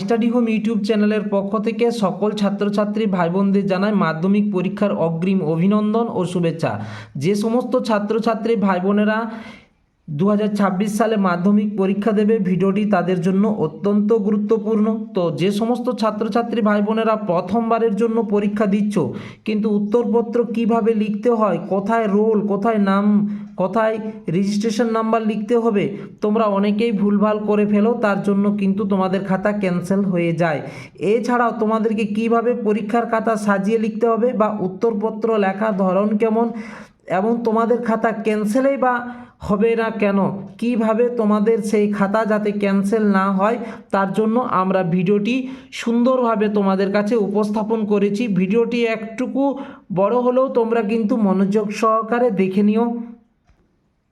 Study home YouTube চ্যানেলের পক্ষ থেকে সকল ছাত্রছাত্রী ভাই বোনদের জানাই মাধ্যমিক পরীক্ষার অগ্রিম অভিনন্দন ও শুভেচ্ছা। যে সমস্ত ছাত্রছাত্রী ভাই বোনেরা 2026 সালে মাধ্যমিক পরীক্ষা দেবে, ভিডিওটি তাদের জন্য অত্যন্ত গুরুত্বপূর্ণ। তো যে সমস্ত ছাত্রছাত্রী ভাই বোনেরা প্রথমবারের জন্য পরীক্ষা দিচ্ছ, কিন্তু উত্তরপত্র কিভাবে লিখতে হয়, কোথায় রোল, কোথায় নাম, কোথায় রেজিস্ট্রেশন নাম্বার লিখতে হবে, তোমরা অনেকেই ভুলভাল করে ফেলো, তার জন্য কিন্তু তোমাদের খাতা ক্যান্সেল হয়ে যায়। এছাড়াও তোমাদেরকে কিভাবে পরীক্ষার খাতা সাজিয়ে লিখতে হবে বা উত্তরপত্র লেখার ধরন কেমন, এবং তোমাদের খাতা ক্যান্সেলই বা হবে না কেন, কিভাবে তোমাদের সেই খাতা যাতে ক্যান্সেল না হয়, তার জন্য আমরা ভিডিওটি সুন্দরভাবে তোমাদের কাছে উপস্থাপন করেছি। ভিডিওটি একটুকু বড় হলেও তোমরা কিন্তু মনোযোগ সহকারে দেখে নিও।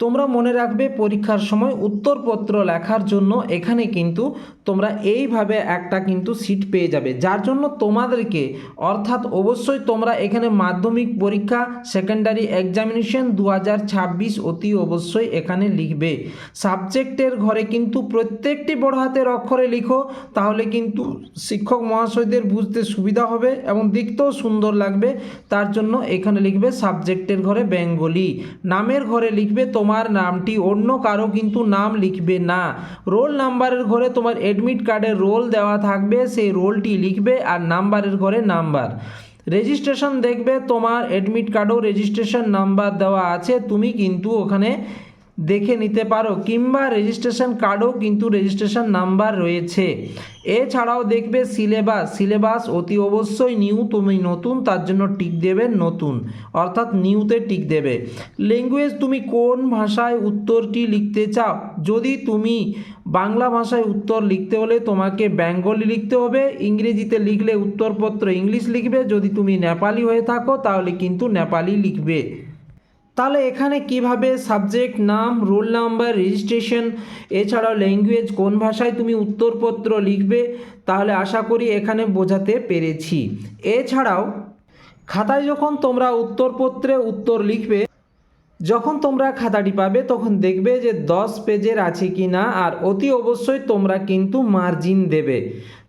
তোমরা মনে রাখবে, পরীক্ষার সময় উত্তরপত্র লেখার জন্য এখানে কিন্তু তোমরা এইভাবে একটা কিন্তু সিট পেয়ে যাবে, যার জন্য তোমাদেরকে অর্থাৎ অবশ্যই তোমরা এখানে মাধ্যমিক পরীক্ষা সেকেন্ডারি এক্সামিনেশন 2026 অতি অবশ্যই এখানে লিখবে। সাবজেক্টের ঘরে কিন্তু প্রত্যেকটি বড় হাতের অক্ষরে লিখো, তাহলে কিন্তু শিক্ষক মহাশয়দের বুঝতে সুবিধা হবে এবং দেখতেও সুন্দর লাগবে। তার জন্য এখানে লিখবে সাবজেক্টের ঘরে বেঙ্গলি। নামের ঘরে লিখবে তোমার নামটি, অন্য কারো কিন্তু নাম লিখবে না। রোল নাম্বারের ঘরে তোমার অ্যাডমিট কার্ডের রোল দেওয়া থাকবে, সেই রোলটি লিখবে, আর নাম্বারের ঘরে নাম্বার। রেজিস্ট্রেশন দেখবে তোমার অ্যাডমিট কার্ডও রেজিস্ট্রেশন নাম্বার দেওয়া আছে, তুমি কিন্তু ওখানে দেখে নিতে পারো, কিংবা রেজিস্ট্রেশন কার্ডও কিন্তু রেজিস্ট্রেশন নাম্বার রয়েছে। এছাড়াও দেখবে সিলেবাস অতি অবশ্যই নিউ, তুমি নতুন, তার জন্য টিক দেবে নতুন, অর্থাৎ নিউতে টিক দেবে। ল্যাঙ্গুয়েজ, তুমি কোন ভাষায় উত্তরটি লিখতে চাও। যদি তুমি বাংলা ভাষায় উত্তর লিখতে হলে তোমাকে বেঙ্গলি লিখতে হবে, ইংরেজিতে লিখলে উত্তরপত্র ইংলিশ লিখবে, যদি তুমি নেপালি হয়ে থাকো তাহলে কিন্তু নেপালি লিখবে। তাহলে এখানে কিভাবে সাবজেক্ট, নাম, রোল নাম্বার, রেজিস্ট্রেশন, এছাড়াও ল্যাঙ্গুয়েজ কোন ভাষায় তুমি উত্তরপত্র লিখবে, তাহলে আশা করি এখানে বোঝাতে পেরেছি। এছাড়াও খাতায় যখন তোমরা উত্তরপত্রে উত্তর লিখবে, যখন তোমরা খাতাটি পাবে তখন দেখবে যে 10 পেজের আছে কি না, আর অতি অবশ্যই তোমরা কিন্তু মার্জিন দেবে।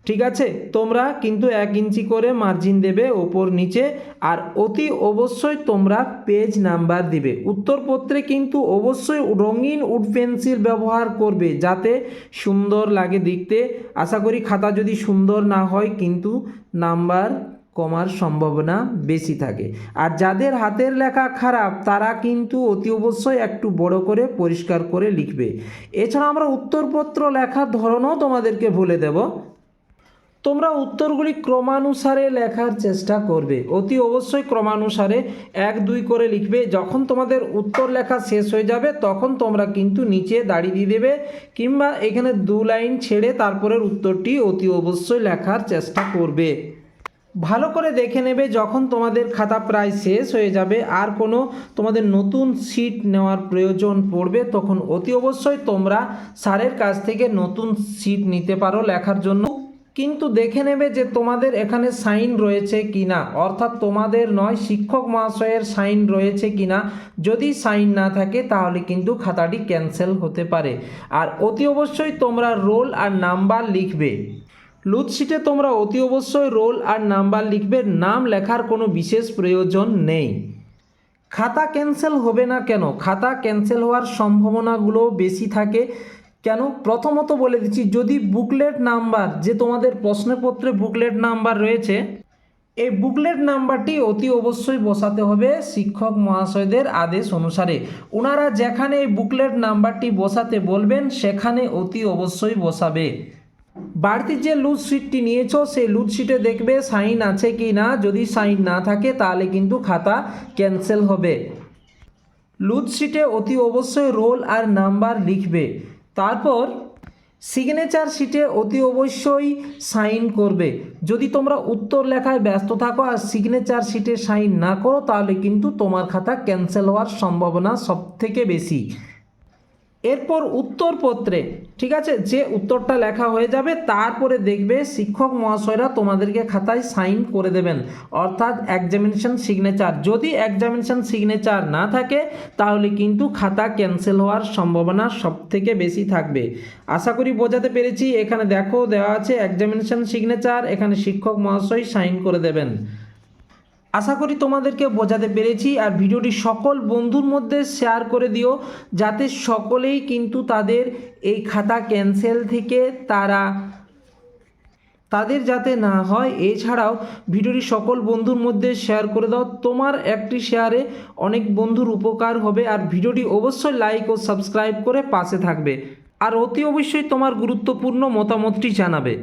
ঠিক আছে, তোমরা কিন্তু 1 ইঞ্চি করে মার্জিন দেবে ওপর নিচে, আর অতি অবশ্যই তোমরা পেজ নাম্বার দিবে। উত্তরপত্রে কিন্তু অবশ্যই রঙিন উড পেন্সিল ব্যবহার করবে, যাতে সুন্দর লাগে দেখতে। আশা করি খাতা যদি সুন্দর না হয় কিন্তু নাম্বার কমার সম্ভাবনা বেশি থাকে। আর যাদের হাতের লেখা খারাপ তারা কিন্তু অতি অবশ্যই একটু বড় করে পরিষ্কার করে লিখবে। এছাড়া আমরা উত্তরপত্র লেখার ধরনও তোমাদেরকে বলে দেব। তোমরা উত্তরগুলি ক্রমানুসারে লেখার চেষ্টা করবে, অতি অবশ্যই ক্রমানুসারে 1 2 করে লিখবে। যখন তোমাদের উত্তর লেখা শেষ হয়ে যাবে তখন তোমরা কিন্তু নিচে দাড়ি দিয়ে দেবে, কিংবা এখানে 2 লাইন ছেড়ে তারপরের উত্তরটি অতি অবশ্যই লেখার চেষ্টা করবে। ভালো করে দেখে নেবে, যখন তোমাদের খাতা প্রায় শেষ হয়ে যাবে আর কোনো তোমাদের নতুন শিট নেওয়ার প্রয়োজন পড়বে, তখন অতি অবশ্যই তোমরা স্যারের কাছ থেকে নতুন শিট নিতে পারো লেখার জন্য। কিন্তু দেখে নেবে যে তোমাদের এখানে সাইন রয়েছে কিনা, অর্থাৎ তোমাদের নয় শিক্ষক মহাশয়ের সাইন রয়েছে কিনা। যদি সাইন না থাকে তাহলে কিন্তু খাতাটি ক্যান্সেল হতে পারে। আর অতি অবশ্যই তোমরা রোল আর নাম্বার লিখবে। লুজশিটে তোমরা অতি অবশ্যই রোল আর নাম্বার লিখবে, নাম লেখার কোনো বিশেষ প্রয়োজন নেই। খাতা ক্যান্সেল হবে না কেন, খাতা ক্যান্সেল হওয়ার সম্ভাবনাগুলো বেশি থাকে কেন, প্রথমত বলে দিচ্ছি। যদি বুকলেট নাম্বার, যে তোমাদের প্রশ্নপত্রে বুকলেট নাম্বার রয়েছে, এই বুকলেট নাম্বারটি অতি অবশ্যই বসাতে হবে শিক্ষক মহাশয়দের আদেশ অনুসারে। ওনারা যেখানে এই বুকলেট নাম্বারটি বসাতে বলবেন সেখানে অতি অবশ্যই বসাবে। বাড়তি যে লুজ শিটটি নিয়েছো সেই লুজ শিটে দেখবে সাইন আছে কি না, যদি সাইন না থাকে তাহলে কিন্তু খাতা ক্যান্সেল হবে। লুজ শিটে অতি অবশ্যই রোল আর নাম্বার লিখবে। তারপর সিগনেচার শিটে অতি অবশ্যই সাইন করবে। যদি তোমরা উত্তর লেখায় ব্যস্ত থাকো আর সিগনেচার শিটে সাইন না করো তাহলে কিন্তু তোমার খাতা ক্যান্সেল হওয়ার সম্ভাবনা সবথেকে বেশি। এরপর উত্তরপত্রে, ঠিক আছে, যে উত্তরটা লেখা হয়ে যাবে তারপরে দেখবে শিক্ষক মহাশয়রা তোমাদেরকে খাতায় সাইন করে দেবেন, অর্থাৎ এক্সামিনেশন সিগনেচার। যদি এক্সামিনেশন সিগনেচার না থাকে তাহলে কিন্তু খাতা ক্যান্সেল হওয়ার সম্ভাবনা সবথেকে বেশি থাকবে। আশা করি বোঝাতে পেরেছি। এখানে দেখো দেওয়া আছে এক্সামিনেশন সিগনেচার, এখানে শিক্ষক মহাশয় সাইন করে দেবেন। আশা করি তোমাদেরকে বোঝাতে পেরেছি। আর ভিডিওটি সকল বন্ধুর মধ্যে শেয়ার করে দিও, যাতে সকলেই কিন্তু তাদের এই খাতা ক্যান্সেল থেকে তাদের যাতে না হয়। এছাড়াও ভিডিওটি সকল বন্ধুর মধ্যে শেয়ার করে দাও, তোমার একটি শেয়ারে অনেক বন্ধুর উপকার হবে। আর ভিডিওটি অবশ্যই লাইক ও সাবস্ক্রাইব করে পাশে থাকবে, আর অতি অবশ্যই তোমার গুরুত্বপূর্ণ মতামতটি জানাবে।